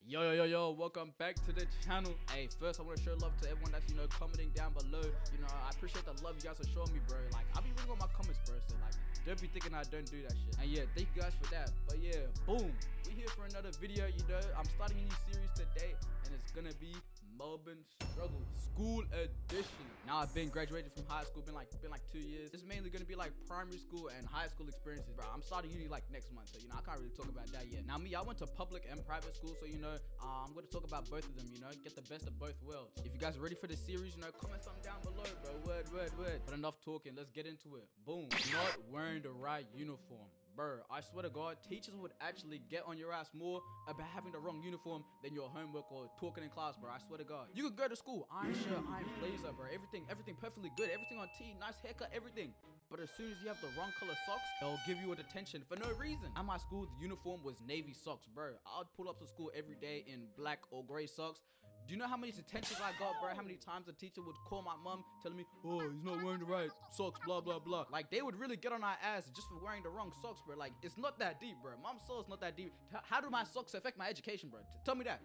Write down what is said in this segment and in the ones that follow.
Yo, welcome back to the channel. Hey, first I want to show love to everyone that's, commenting down below. I appreciate the love you guys are showing me, bro. Like, I be reading all my comments, bro, so like, don't be thinking I don't do that shit. And yeah, thank you guys for that. But yeah, boom, we here for another video, I'm starting a new series today, and it's gonna be Melbourne Struggle School Edition. Now I've been graduated from high school, been like 2 years. This is mainly gonna be like primary school and high school experiences, bro. I'm starting uni like next month, so I can't really talk about that yet. Now me, I went to public and private school, so I'm gonna talk about both of them, get the best of both worlds. If you guys are ready for the series, comment something down below, bro. Word. But enough talking, let's get into it. Boom. Not wearing the right uniform. Bro, I swear to God, teachers would actually get on your ass more about having the wrong uniform than your homework or talking in class, bro. I swear to God. You could go to school, iron shirt, iron blazer, bro. Everything perfectly good. Everything on T, nice haircut, everything. But as soon as you have the wrong color socks, they'll give you a detention for no reason. At my school, the uniform was navy socks, bro. I'd pull up to school every day in black or gray socks. Do you know how many detentions I got, bro? How many times the teacher would call my mom telling me, oh, he's not wearing the right socks, blah, blah, blah. Like, they would really get on our ass just for wearing the wrong socks, bro. Like, it's not that deep, bro. Mom's soul is not that deep. How do my socks affect my education, bro? Tell me that.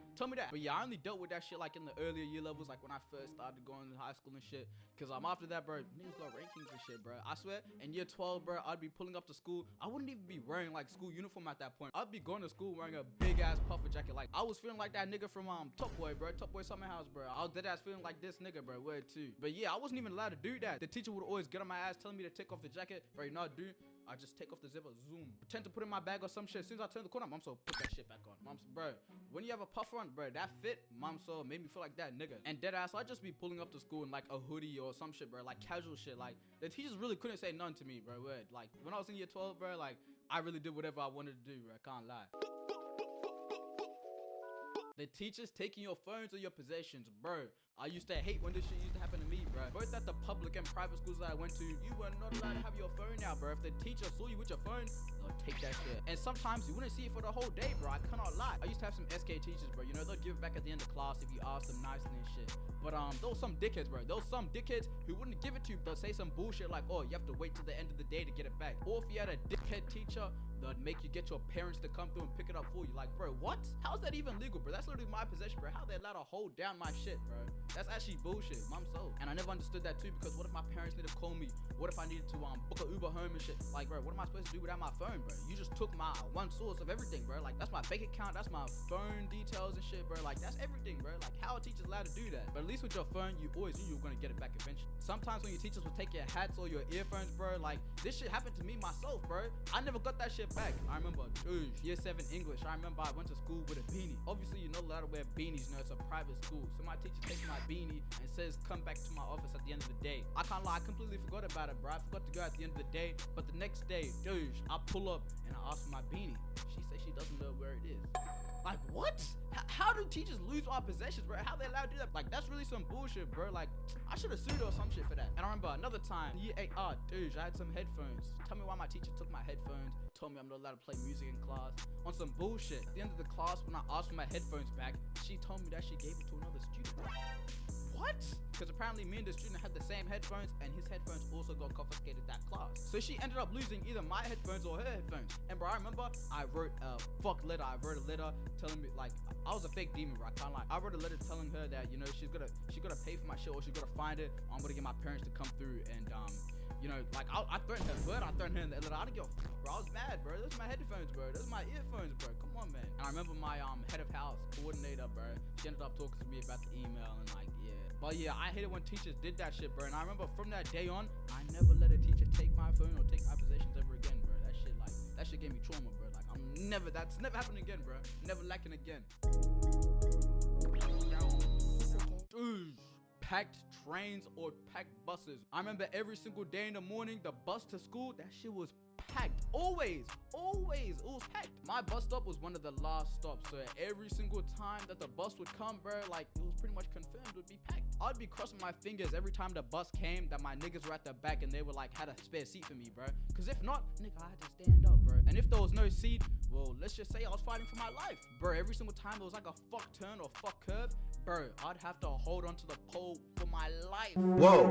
But yeah, I only dealt with that shit, like, in the earlier year levels, like, when I first started going to high school and shit. Because after that, bro, niggas got rankings and shit, bro. I swear, in year 12, bro, I'd be pulling up to school. I wouldn't even be wearing, like, school uniform at that point. I'd be going to school wearing a big-ass puffer jacket. Like, I was feeling like that nigga from Top Boy, bro. Top Boy Summer House, bro. I was dead ass feeling like this nigga, bro. Word too. But yeah, I wasn't even allowed to do that. The teacher would always get on my ass telling me to take off the jacket. Bro, dude, I just take off the zipper, zoom, pretend to put it in my bag or some shit. As soon as I turn the corner, mom so put that shit back on. Mom's, bro, when you have a puffer on, bro, that fit, mom so made me feel like that nigga. And dead ass, I'd just be pulling up to school in like a hoodie or some shit, bro, like casual shit. Like, the teachers really couldn't say none to me, bro. Word. Like, when I was in year 12, bro, like, I really did whatever I wanted to do, bro. I can't lie. The teachers taking your phones or your possessions, bro. I used to hate when this shit used to happen to me, bro. Both at the public and private schools that I went to, you were not allowed to have your phone now, bro. If the teacher saw you with your phone, they'll take that shit. And sometimes you wouldn't see it for the whole day, bro. I cannot lie. I used to have some SK teachers, bro. They'll give it back at the end of class if you ask them nicely and shit. But there was some dickheads, bro. There was some dickheads who wouldn't give it to you. They'll say some bullshit like, oh, you have to wait till the end of the day to get it back. Or if you had a dickhead teacher, they'd make you get your parents to come through and pick it up for you. Like, bro, what? How is that even legal, bro? That's literally my possession, bro. How they allowed to hold down my shit, bro? That's actually bullshit. Mom so. And I never understood that too, because what if my parents need to call me? What if I needed to book an Uber home and shit? Like, bro, what am I supposed to do without my phone, bro? You just took my one source of everything, bro. Like, that's my bank account, that's my phone details and shit, bro. Like, that's everything, bro. Like, how are teachers allowed to do that? But at least with your phone, you always knew you were gonna get it back eventually. Sometimes when your teachers would take your hats or your earphones, bro, like, this shit happened to me myself, bro. I never got that shit back. I remember, year 7 English. I remember I went to school with a beanie. Obviously, you're not allowed to wear beanies, it's a private school. So my teacher takes my beanie and says, come back to my office at the end of the day. I can't lie, I completely forgot about it, bro. I forgot to go at the end of the day. But the next day, I pull up and I ask for my beanie. She says she doesn't know where it is. Like, what? How do teachers lose our possessions, bro? How they allowed to do that? Like, that's really some bullshit, bro. Like, I should have sued her or some shit for that. And I remember another time, year 8, I had some headphones. Tell me why my teacher took my headphones, told me I'm not allowed to play music in class. On some bullshit. At the end of the class, when I asked for my headphones back, she told me that she gave it to another student. What? Because apparently me and the student had the same headphones, and his headphones also got confiscated that class. So she ended up losing either my headphones or her headphones. And bro, I remember I wrote a fuck letter. I wrote a letter telling me, like, I was a fake demon, bro. I can't lie. I wrote a letter telling her that, she's gonna pay for my shit, or she's gonna find it. I'm gonna get my parents to come through and like, I threatened her, but I threatened her in the letter. I didn't give a fuck, bro. I was mad, bro. Those are my headphones, bro. Those are my earphones, bro. Come on, man. And I remember my head of house coordinator, bro. She ended up talking to me about the email and like, yeah. But yeah, I hated when teachers did that shit, bro. And I remember from that day on, I never let a teacher take my phone or take my possessions ever again, bro. That shit gave me trauma, bro. Like, that's never happening again, bro. Never lacking again. Dude. Packed trains or packed buses. I remember every single day in the morning, the bus to school, that shit was packed. Always, it was packed. My bus stop was one of the last stops, so every single time that the bus would come, bro, like, it was pretty much confirmed it would be packed. I'd be crossing my fingers every time the bus came that my niggas were at the back and they were like, had a spare seat for me, bro. Because if not, nigga, I had to stand up, bro. And if there was no seat, well, let's just say I was fighting for my life, bro. Every single time there was like a fuck turn or fuck curve, bro, I'd have to hold onto the pole for my life. Whoa,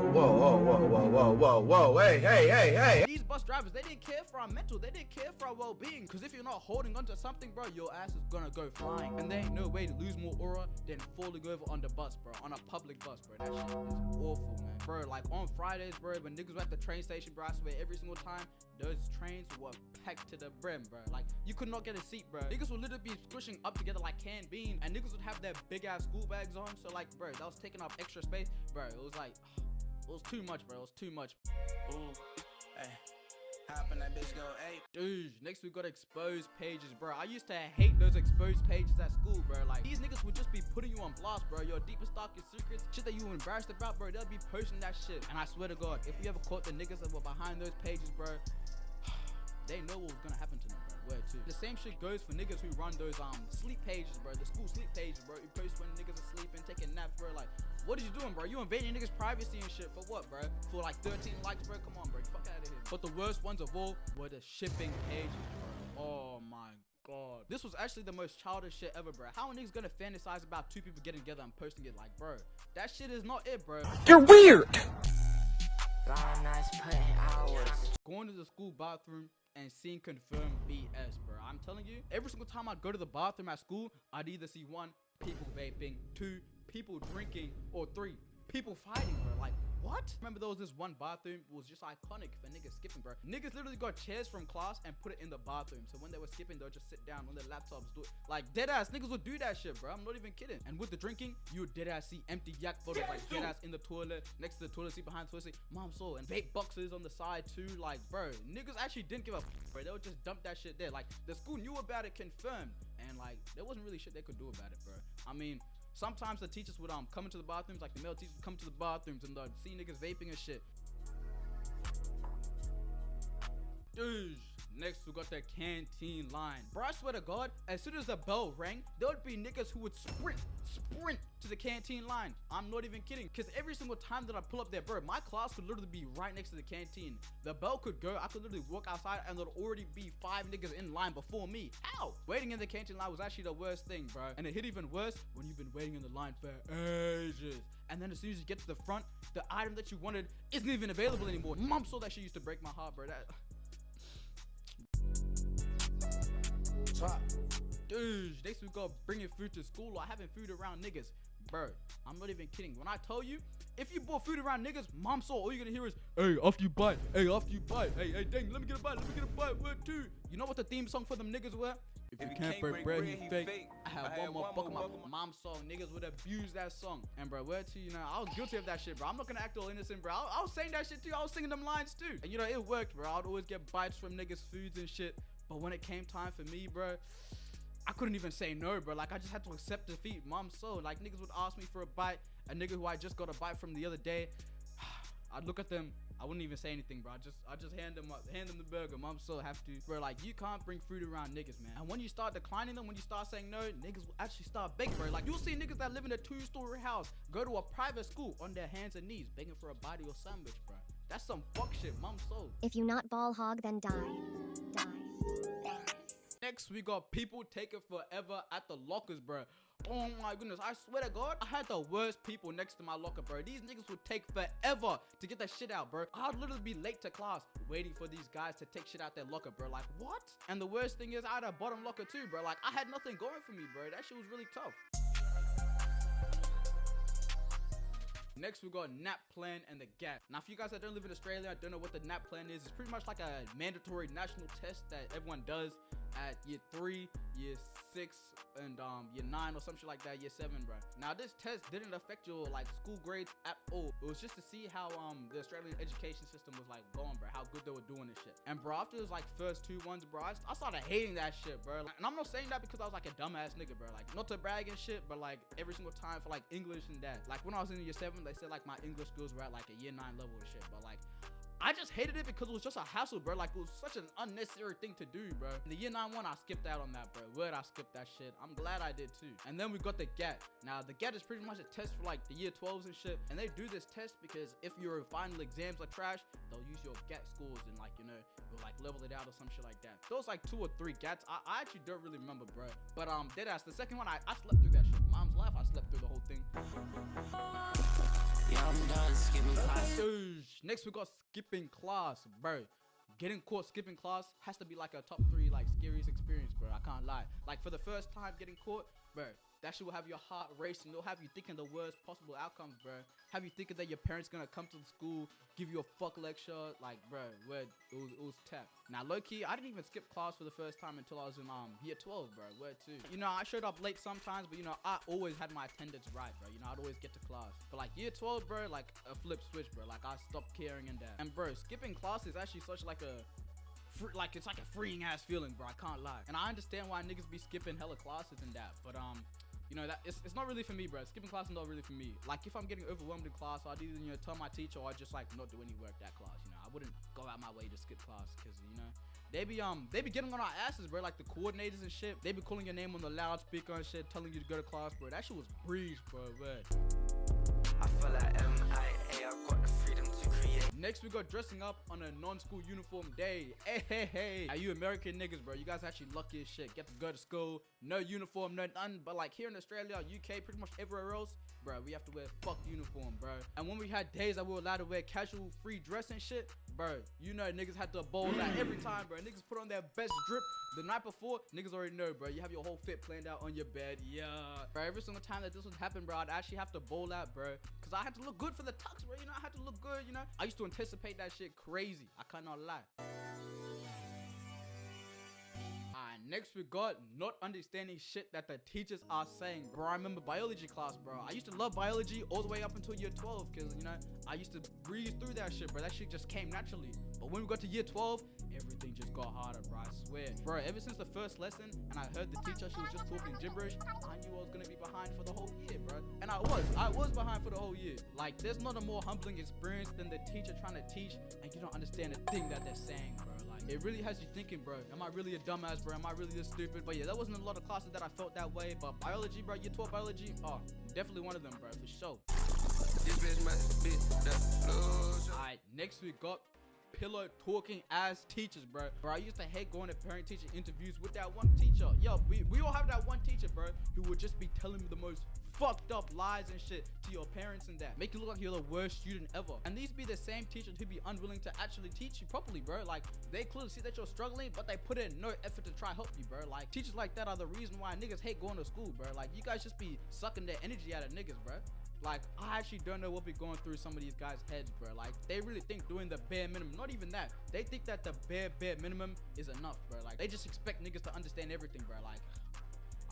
hey. These bus drivers, they didn't care for our mental, they didn't care for our overall well-being. Because if you're not holding onto something, bro, your ass is gonna go flying. And there ain't no way to lose more aura than falling over on the bus, bro. On a public bus, bro. That shit is awful, man. Bro, like on Fridays, bro, when niggas were at the train station, bro, I swear every single time, those trains were packed to the brim, bro. Like, you could not get a seat, bro. Niggas would literally be squishing up together like canned beans. And niggas would have their big-ass school bags on. So, like, bro, that was taking up extra space. Bro, it was like, it was too much, bro. It was too much. Ooh, hey. Hop in that bitch, go, hey. Dude, next we got exposed pages, bro. I used to hate those exposed pages at school, bro. Like, these niggas would just be putting you on blast, bro. Your deepest, darkest secrets, shit that you were embarrassed about, bro. They'll be posting that shit. And I swear to God, if you ever caught the niggas that were behind those pages, bro, they know what was gonna happen to them, bro. Where to? The same shit goes for niggas who run those sleep pages, bro. The school sleep pages, bro. You post when niggas are sleeping, taking naps, bro. Like, what are you doing, bro? You invading niggas' privacy and shit for what, bro? For like 13 likes, bro? Come on, bro. Fuck out of here. But the worst ones of all were the shipping pages, bro. Oh my God. This was actually the most childish shit ever, bro. How are niggas gonna fantasize about two people getting together and posting it? Like, bro, that shit is not it, bro. You're weird. Going to the school bathroom and seeing confirmed BS, bro. I'm telling you, every single time I go to the bathroom at school, I'd either see 1, people vaping, 2, people drinking, or 3, people fighting, bro. Like, what? Remember there was this one bathroom, it was just iconic for niggas skipping, bro. Niggas literally got chairs from class and put it in the bathroom. So when they were skipping, they'll just sit down on their laptops, do it. Like, dead ass niggas would do that shit, bro. I'm not even kidding. And with the drinking, you would dead ass see empty yak photos, like dead ass in the toilet, next to the toilet seat, behind the toilet seat, mom saw, and vape boxes on the side too. Like, bro, niggas actually didn't give a bro. They would just dump that shit there. Like, the school knew about it, confirmed, and like, there wasn't really shit they could do about it, bro. I mean, sometimes the teachers would come into the bathrooms, like the male teachers would come to the bathrooms and see niggas vaping and shit. Dude, next we got the canteen line. Bro, I swear to God, as soon as the bell rang, there would be niggas who would sprint to the canteen line. I'm not even kidding, because every single time that I pull up there, bro, my class could literally be right next to the canteen. The bell could go, I could literally walk outside and there'd already be 5 niggas in line before me. Ow! Waiting in the canteen line was actually the worst thing, bro. And it hit even worse when you've been waiting in the line for ages. And then as soon as you get to the front, the item that you wanted isn't even available anymore. Mom saw that shit used to break my heart, bro. That... Dude, next we got bringing food to school or having food around niggas. Bro, I'm not even kidding. When I tell you, if you bought food around niggas, mom saw, all you're gonna hear is, hey, after you bite, hey, after you bite, hey, dang, let me get a bite, where to? You know what the theme song for them niggas were? If you can't break bread, he fake. I have one more buck. My mom saw, niggas would abuse that song. And bro, where to, you know, I was guilty of that shit, bro. I'm not gonna act all innocent, bro. I was saying that shit too. I was singing them lines too. And you know, it worked, bro. I'd always get bites from niggas' foods and shit. But when it came time for me, bro, I couldn't even say no, bro. Like, I just had to accept defeat. Mom so, like, niggas would ask me for a bite. A nigga who I just got a bite from the other day, I'd look at them, I wouldn't even say anything, bro. I just hand them the burger. Mom so have to, bro. Like, you can't bring food around niggas, man. And when you start declining them, when you start saying no, niggas will actually start begging, bro. Like, you'll see niggas that live in a 2-story house go to a private school on their hands and knees begging for a bite or sandwich, bro. That's some fuck shit, mom so. If you not ball hog, then die. Die. Next, we got people taking forever at the lockers, bro. Oh my goodness, I swear to God, I had the worst people next to my locker, bro. These niggas would take forever to get that shit out, bro. I'd literally be late to class waiting for these guys to take shit out their locker, bro. Like, what? And the worst thing is, I had a bottom locker too, bro. Like, I had nothing going for me, bro. That shit was really tough. Next, we got nap plan and the gap. Now, for you guys that don't live in Australia, I don't know what the nap plan is. It's pretty much like a mandatory national test that everyone does at year 3, year 6, and year 9 or some shit like that, year 7, bro. Now, this test didn't affect your like school grades at all. It was just to see how the Australian education system was like going, bro, how good they were doing this shit. And bro, after those like first 2 ones, bro, I started hating that shit, bro. Like, and I'm not saying that because I was like a dumbass nigga, bro. Like, not to brag and shit, but like every single time for like English and that. Like when I was in year 7, they said like my English skills were at like a year 9 level and shit, but like I just hated it because it was just a hassle, bro. Like, it was such an unnecessary thing to do, bro. In the year 9 one, I skipped out on that, bro. Word, I skipped that shit. I'm glad I did too. And then we got the GAT. Now, the GAT is pretty much a test for like the year 12s and shit. And they do this test because if your final exams are trash, they'll use your GAT scores and like, you know, you'll like level it out or some shit like that. Those like 2 or 3 GATs. I actually don't really remember, bro. But deadass, the second one, I slept through that shit. Mom's life, I slept through the whole thing. Yeah, I'm done skipping class. Next we got skipping class, bro. Getting caught skipping class has to be like a top 3 like scariest experience, bro. I can't lie. Like for the first time getting caught, bro, that shit will have your heart racing. It'll have you thinking the worst possible outcomes, bro. Have you thinking that your parents gonna come to the school, give you a fuck lecture, like, bro, it was tap. Now, low key, I didn't even skip class for the first time until I was in year 12, bro. Where too? You know, I showed up late sometimes, but you know, I always had my attendance right, bro. You know, I'd always get to class. But like year 12, bro, like a flip switch, bro. Like I stopped caring and that. And bro, skipping class is actually such like a it's like a freeing ass feeling, bro. I can't lie. And I understand why niggas be skipping hella classes and that, but you know, that it's not really for me, bro. Skipping class is not really for me. Like if I'm getting overwhelmed in class, I'd either, you know, tell my teacher or I'd just like not do any work that class. You know, I wouldn't go out my way to skip class because, you know, they be getting on our asses, bro. Like the coordinators and shit, they be calling your name on the loudspeaker and shit, telling you to go to class, bro. That shit was breeze, bro. I feel like MIA, I've got the freedom to create. Next, we got dressing up on a non-school uniform day. Hey. Are you American niggas, bro? You guys actually lucky as shit. Get to go to school, no uniform, no nothing. But like here in Australia, UK, pretty much everywhere else, bro, we have to wear fuck uniform, bro. And when we had days that we were allowed to wear casual free dress and shit, bro, you know niggas had to bowl out every time, bro. Niggas put on their best drip the night before. Niggas already know, bro. You have your whole fit planned out on your bed. Yeah, bro. Every single time that this would happen, bro, I'd actually have to bowl out, bro, because I had to look good for the tux, bro. You know, I had to look good, you know. I used to anticipate that shit crazy. I cannot lie. Next we got not understanding shit that the teachers are saying, bro. I remember biology class, bro. I used to love biology all the way up until year 12 because, you know, I used to breeze through that shit, bro. That shit just came naturally. But when we got to year 12, everything just got harder, bro. I swear, bro. Ever since the first lesson and I heard the teacher, she was just talking gibberish, I knew I was gonna be behind for the whole year, bro. And I was behind for the whole year. Like, there's not a more humbling experience than the teacher trying to teach and you don't understand a thing that they're saying, bro. It really has you thinking, bro. Am I really a dumbass, bro? Am I really this stupid? But yeah, there wasn't a lot of classes that I felt that way. But biology, bro, year 12 biology, oh, definitely one of them, bro, for sure. This bitch must be the loser. Alright, next we got pillow talking ass teachers, bro. Bro, I used to hate going to parent teacher interviews with that one teacher. Yo, we all have that one teacher, bro, who would just be telling me the most fucked up lies and shit to your parents and that. Make you look like you're the worst student ever. And these be the same teachers who be unwilling to actually teach you properly, bro. Like, they clearly see that you're struggling, but they put in no effort to try help you, bro. Like, teachers like that are the reason why niggas hate going to school, bro. Like, you guys just be sucking their energy out of niggas, bro. Like, I actually don't know what be going through some of these guys' heads, bro. Like, they really think doing the bare minimum, not even that. They think that the bare minimum is enough, bro. Like, they just expect niggas to understand everything, bro. Like,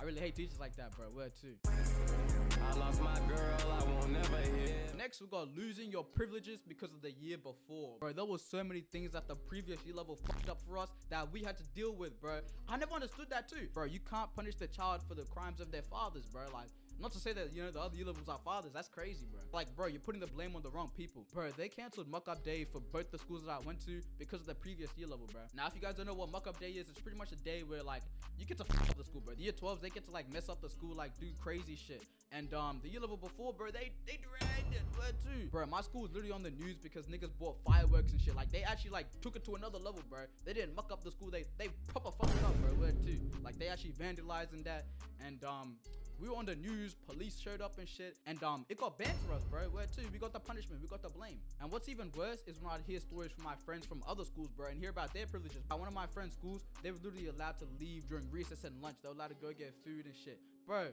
I really hate teachers like that, bro. Word too. I lost my girl, I won't never hear. Next, we got losing your privileges because of the year before. Bro, there was so many things that the previous year level fucked up for us that we had to deal with, bro. I never understood that too. Bro, you can't punish the child for the crimes of their fathers, bro. Like, not to say that, you know, the other year levels are fathers. That's crazy, bro. Like, bro, you're putting the blame on the wrong people. Bro, they canceled muck-up day for both the schools that I went to because of the previous year level, bro. Now, if you guys don't know what muck-up day is, it's pretty much a day where, like, you get to fuck up the school, bro. The year 12s, they get to, like, mess up the school, like, do crazy shit. And, the year level before, bro, they dragged it, word too. Bro, my school was literally on the news because niggas bought fireworks and shit. Like, they actually, like, took it to another level, bro. They didn't muck up the school. They proper fucked it up, bro, word too. Like, they actually vandalized and that. And, we were on the news, police showed up and shit, and it got banned for us, bro. Where too? We got the punishment, we got the blame. And what's even worse is when I'd hear stories from my friends from other schools, bro, and hear about their privileges. At one of my friends' schools, they were literally allowed to leave during recess and lunch. They were allowed to go get food and shit, bro.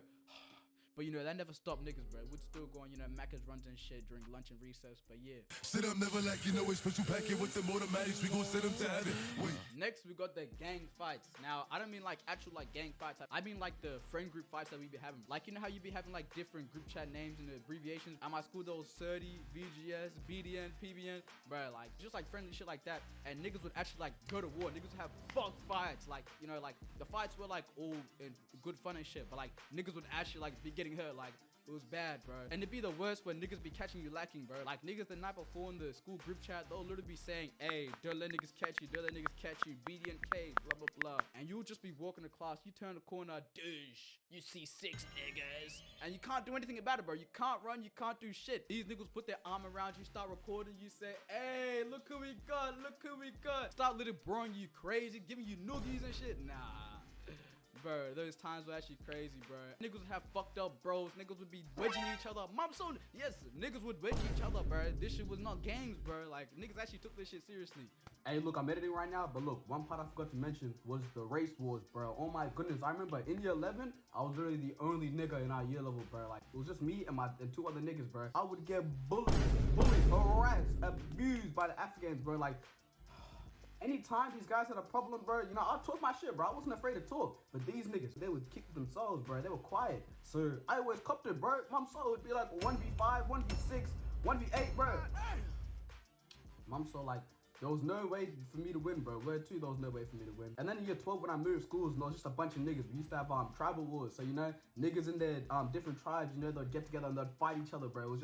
But you know, that never stopped niggas, bro. We'd still go on, you know, Macca's runs and shit during lunch and recess, but yeah. Sit up, never like you know it's special packet with them automatics. We gon' send them to heaven. Wait. Next, we got the gang fights. Now, I don't mean like actual like gang fights. I mean like the friend group fights that we be having. Like, you know how you be having like different group chat names and abbreviations? At my school, there was 30, VGS, BDN, PBN, bro. Like, just like friendly shit like that. And niggas would actually like go to war. Niggas would have fuck fights. Like, you know, like the fights were like all in good fun and shit. But like niggas would actually like be getting hurt. Like, it was bad, bro. And it'd be the worst when niggas be catching you lacking, bro. Like, niggas the night before in the school group chat, they'll literally be saying, hey, don't let niggas catch you, don't let niggas catch you, BDNK, blah, blah, blah. And you'll just be walking to class, you turn the corner, douche, you see 6 niggas. And you can't do anything about it, bro. You can't run, you can't do shit. These niggas put their arm around you, start recording, you say, hey, look who we got, look who we got. Start little broing you crazy, giving you noogies and shit. Nah. Bro, those times were actually crazy, bro. Niggas would have fucked up bros. Niggas would be wedging each other. Mom, so yes, niggas would wedge each other, bro. This shit was not games, bro. Like, niggas actually took this shit seriously. Hey, look, I'm editing right now, but look, one part I forgot to mention was the race wars, bro. Oh my goodness, I remember in year 11, I was literally the only nigga in our year level, bro. Like, it was just me and two other niggas, bro. I would get bullied, harassed, abused by the Afghans, bro. Like, anytime these guys had a problem, bro, you know, I talk my shit, bro. I wasn't afraid to talk. But these niggas, they would kick themselves, bro. They were quiet. So I always copped it, bro. Mom saw it would be like 1v5, 1v6, 1v8, bro. Mom saw like, there was no way for me to win, bro. Word 2, there was no way for me to win. And then in year 12, when I moved schools, and there was just a bunch of niggas. We used to have tribal wars. So, you know, niggas in their different tribes, you know, they'd get together and they'd fight each other, bro. It was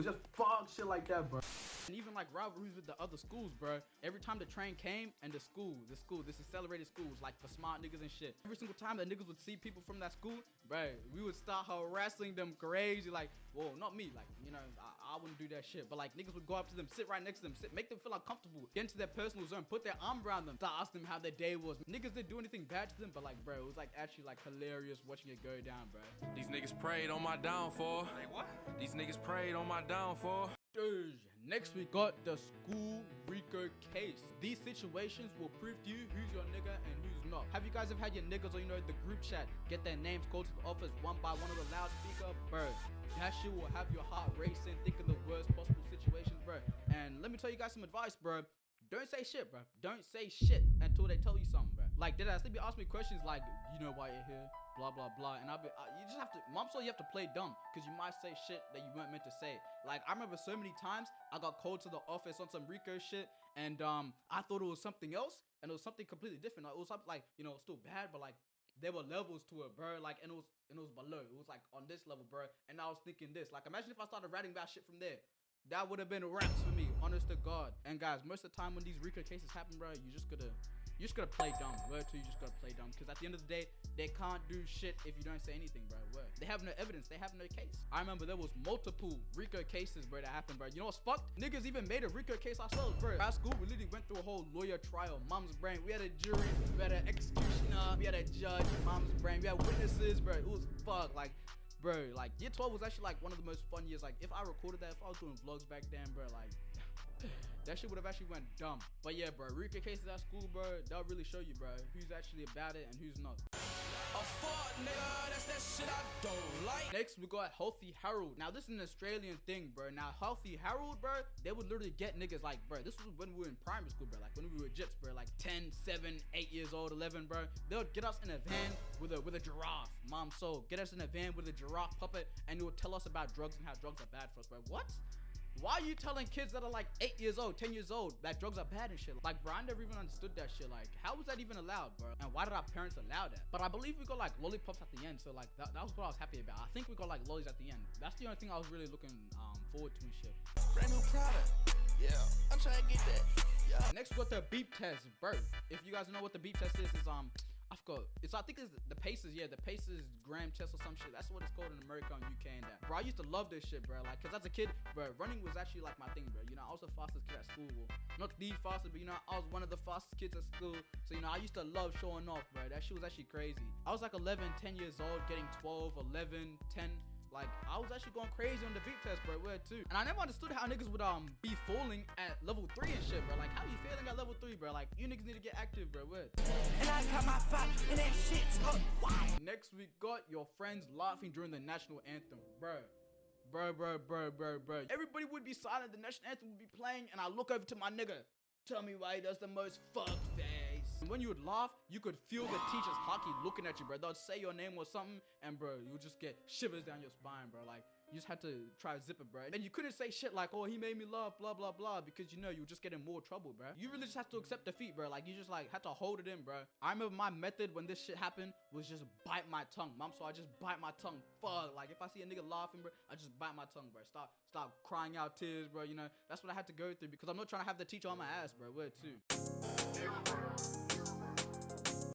just fuck shit like that, bro. And even like rivalries with the other schools, bro. Every time the train came and this accelerated schools, like for smart niggas and shit. Every single time that niggas would see people from that school, bro, we would start harassing them crazy. Like, whoa, not me. Like, you know, I wouldn't do that shit. But like, niggas would go up to them, sit right next to them, make them feel uncomfortable, get into their personal zone, put their arm around them, start asking them how their day was. Niggas didn't do anything bad to them, but like, bro, it was like actually like hilarious watching it go down, bro. These niggas prayed on my downfall. Like what? These niggas prayed on my downfall. Dude, next we got the school Rico case. These situations will prove to you who's your nigga and who's not. Have you guys ever had your niggas or, you know, the group chat get their names called to the office one by one of the loudspeaker? Bro, that shit will have your heart racing, thinking the worst possible situations, bro. And let me tell you guys some advice, bro. Don't say shit, bro. Don't say shit until they tell you something, bro. Like, they be asking me questions like, you know why you're here? Blah, blah, blah. And you just have to, mom said you have to play dumb because you might say shit that you weren't meant to say. Like, I remember so many times I got called to the office on some Rico shit and I thought it was something else and it was something completely different. Like, it was something like, you know, still bad, but like, there were levels to it, bro. Like, and it was below. It was like on this level, bro. And I was thinking this. Like, imagine if I started writing about shit from there. That would have been raps for me, honest to God. And guys, most of the time when these Rico cases happen, bro, you just gotta play dumb. Word 2, you just gotta play dumb. Because at the end of the day, they can't do shit if you don't say anything, bro. Word. They have no evidence. They have no case. I remember there was multiple Rico cases, bro, that happened, bro. You know what's fucked? Niggas even made a Rico case ourselves, bro. At school, we literally went through a whole lawyer trial. Mom's brain. We had a jury. We had an executioner. We had a judge. Mom's brain. We had witnesses, bro. It was fucked. Like, bro, like, year 12 was actually, like, one of the most fun years. Like, if I recorded that, if I was doing vlogs back then, bro, like, that shit would have actually went dumb. But yeah, bro, Rico cases at school, bro, they'll really show you, bro, who's actually about it and who's not. A fuck nigga, that's that shit I don't like. Next, we got Healthy Harold. Now, this is an Australian thing, bro. Now, Healthy Harold, bro, they would literally get niggas like, bro, this was when we were in primary school, bro. Like, when we were jits, bro, like 10, 7, 8 years old, 11, bro. They would get us in a van with a giraffe. Mom, so get us in a van with a giraffe puppet, and it would tell us about drugs and how drugs are bad for us, bro. What? Why are you telling kids that are like 8 years old, 10 years old that drugs are bad and shit? Like, bro, I never even understood that shit. Like, how was that even allowed, bro? And why did our parents allow that? But I believe we got like lollipops at the end, so like that was what I was happy about. I think we got like lollies at the end. That's the only thing I was really looking forward to and shit. Brand new product. Yeah, I'm trying to get that. Yeah. Next we got the beep test, bro. If you guys know what the beep test is I forgot. I think it's the paces, yeah, the paces gram test or some shit. That's what it's called in America and UK and that. Bro, I used to love this shit, bro. Like, cause as a kid, bro, running was actually like my thing, bro. You know, I was the fastest kid at school. Well, not the fastest, but you know, I was one of the fastest kids at school. So, you know, I used to love showing off, bro. That shit was actually crazy. I was like 11, 10 years old, getting 12, 11, 10. Like, I was actually going crazy on the beep test, bro. Where too? And I never understood how niggas would be falling at level 3 and shit, bro. Like, how you failing at level 3, bro? Like, you niggas need to get active, bro. Where? And I got my fight, and that shit's up. Why? Next, we got your friends laughing during the national anthem, bro. Bro. Everybody would be silent. The national anthem would be playing, and I look over to my nigga. Tell me why he does the most fuck face. And when you would laugh, you could feel the teacher's hockey looking at you, bro. They'd say your name or something, and bro, you would just get shivers down your spine, bro. Like, you just had to try to zip it, bro. And you couldn't say shit like, oh, he made me laugh, blah, blah, blah, because you know you would just get in more trouble, bro. You really just have to accept defeat, bro. Like, you just like had to hold it in, bro. I remember my method when this shit happened was just bite my tongue, mom. So I just bite my tongue. Fuck, like if I see a nigga laughing, bro, I just bite my tongue, bro. Stop crying out tears, bro. You know, that's what I had to go through because I'm not trying to have the teacher on my ass, bro. Where too?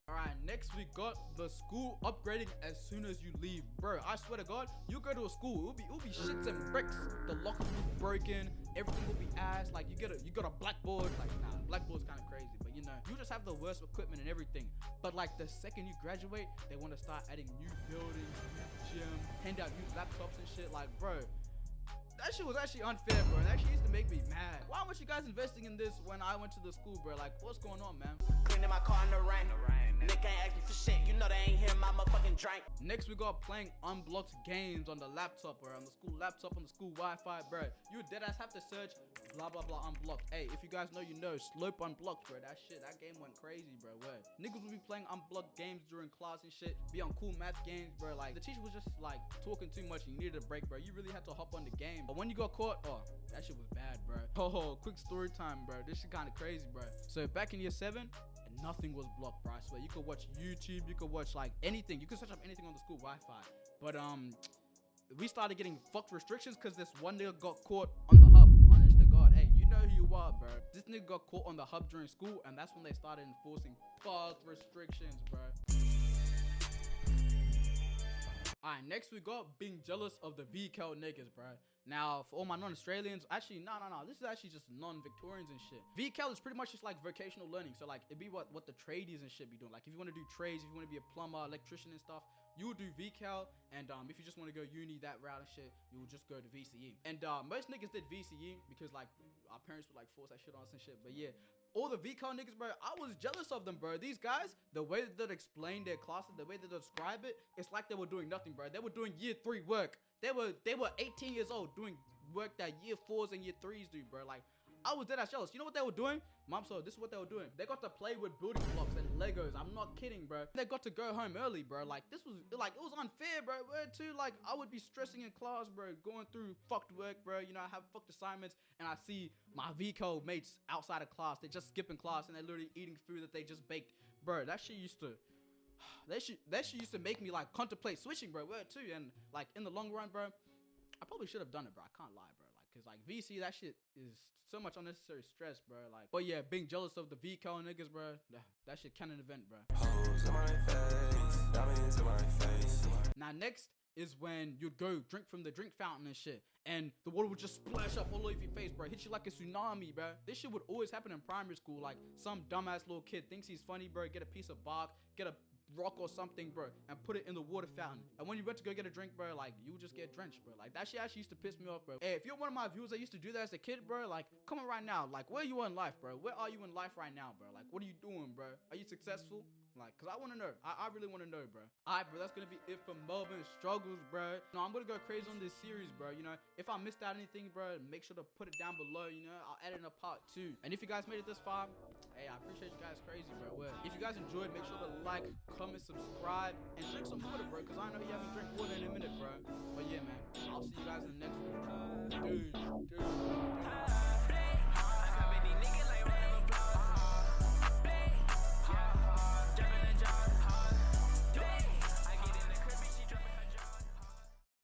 Alright, next we got the school upgrading as soon as you leave, bro. I swear to God, you go to a school, it'll be shits and bricks. The lockers will be broken, everything will be ass. Like you got a blackboard. Like nah, blackboard's kind of crazy, but you know, you just have the worst equipment and everything. But like the second you graduate, they want to start adding new buildings, gym, hand out new laptops and shit. Like, bro, that shit was actually unfair, bro. That shit used to make me mad. Why weren't you guys investing in this when I went to the school, bro? Like, what's going on, man? Cleaning my car in the rain. Nick ain't asking for shit. You know they ain't hear my motherfucking drink. Next, we got playing unblocked games on the laptop or on the school laptop, on the school Wi-Fi, bro. You deadass have to search blah blah blah unblocked. Hey, if you guys know, you know. Slope unblocked, bro. That game went crazy, bro. Word. Niggas will be playing unblocked games during class and shit. Be on cool math games, bro. Like the teacher was just like talking too much and you needed a break, bro. You really had to hop on the game. But when you got caught, oh, that shit was bad, bro. Oh, quick story time, bro. This shit kind of crazy, bro. So back in year 7, nothing was blocked, bro. I swear, you could watch YouTube, you could watch like anything, you could search up anything on the school Wi-Fi. But we started getting fucked restrictions because this one nigga got caught on the hub. Honest to God, hey, you know who you are, bro. This nigga got caught on the hub during school, and that's when they started enforcing fuck restrictions, bro. Alright, next we got being jealous of the VCAL niggas, bro. Now, for all my non-Australians, actually, no. This is actually just non-Victorians and shit. VCAL is pretty much just like vocational learning. So like, it'd be what the tradies and shit be doing. Like, if you want to do trades, if you want to be a plumber, electrician and stuff, you would do VCAL. And if you just want to go uni that route and shit, you would just go to VCE. And most niggas did VCE because like our parents would like force that shit on us and shit. But yeah, all the VCAL niggas, bro, I was jealous of them, bro. These guys, the way that they explain their classes, the way that they describe it, it's like they were doing nothing, bro. They were doing year 3 work. They were 18 years old doing work that year 4s and year 3s do, bro. Like, I was dead ass jealous. You know what they were doing? Mom, so this is what they were doing. They got to play with building blocks and Legos. I'm not kidding, bro. They got to go home early, bro. Like, this was, like, it was unfair, bro. Word too, like, I would be stressing in class, bro, going through fucked work, bro. You know, I have fucked assignments, and I see my VCAL mates outside of class. They just skipping class, and they're literally eating food that they just baked. Bro, that shit used to... That shit used to make me, like, contemplate switching, bro. Word too, and, like, in the long run, bro, I probably should have done it, bro. I can't lie, bro. Like, cause like VC, that shit is so much unnecessary stress, bro. Like, but yeah, being jealous of the VCAL niggas, bro. That shit can an event, bro. Hoes in my face, diamonds in my face. Now next is when you'd go drink from the drink fountain and shit, and the water would just splash up all over your face, bro. Hit you like a tsunami, bro. This shit would always happen in primary school. Like some dumbass little kid thinks he's funny, bro. Get a piece of bark, get a rock or something, bro, and put it in the water fountain. And when you went to go get a drink, bro, like you would just get drenched, bro. Like that shit actually used to piss me off, bro. Hey, if you're one of my viewers that used to do that as a kid, bro, like come on right now. Like where you in life, bro? Where are you in life right now, bro? Like what are you doing, bro? Are you successful? Like, cause I want to know. I really want to know, bro. Alright, bro, that's gonna be it for Melbourne struggles, bro. No, I'm gonna go crazy on this series, bro. You know, if I missed out anything, bro, make sure to put it down below. You know, I'll add in a part 2. And if you guys made it this far, hey, I appreciate you guys crazy, bro. Well, if you guys enjoyed, make sure to like, comment, subscribe, and drink some water, bro. Cause I know you haven't drank water in a minute, bro.